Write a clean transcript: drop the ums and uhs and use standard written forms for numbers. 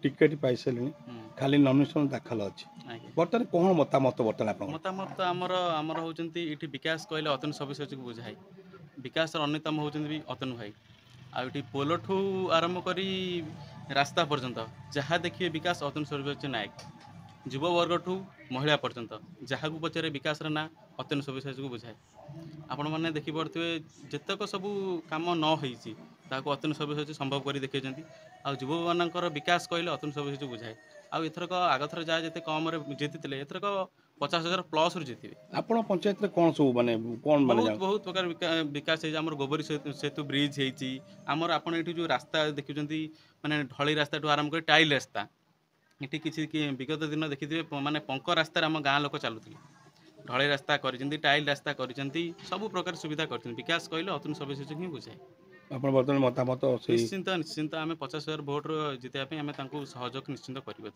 Ticket पाई सारे खाली nomination दाखल अच्छी आज्ञा बर्तमान कौन मतामत बर्तमान आप मतामत तो आमर होती ये विकास कहले अतनु सविशेष को बुझाए विकास अन्यतम होती अतनु भाई आठी पोलठू आरंभ कर रास्ता पर्यंत जहाँ देखिए विकास अतनु सविशेष नायक युववर्ग ठू महिला पर्यंत जहाँ को पचारे विकास ना अतनु सविशेष को बुझाए आपण मैंने देखिपे जितक सबू कम न हो अतनु सविशेष संभव कर देखते आ युव मानकर विकास कहले अतनु सविशेष बुझाए आउ एथरक आगथर जहाँ जिते कम जीति एथरक 50,000 प्लस रु जीते आपण पंचायत रे कौन सब माने कौन माने बहुत बहुत प्रकार विकास आम गोबरी सेतु ब्रिज होमर आप जो रास्ता देखुं माने ढली रास्ता ठू आरंभ कर टाइल रास्ता ये किसी विगत दिन देखिए माने पंक रास्तार आम गाँ लोक चलुले ढलाई रास्ता कर टाइल रास्ता कर सब प्रकार सुविधा कर विकास कहले अतनु सविशेष ही बुझाए आपण बर्तमान मतामत निश्चिंत निश्चिंत आम 50,000 भोट जितने आम सहयोग निश्चिंत करूँ।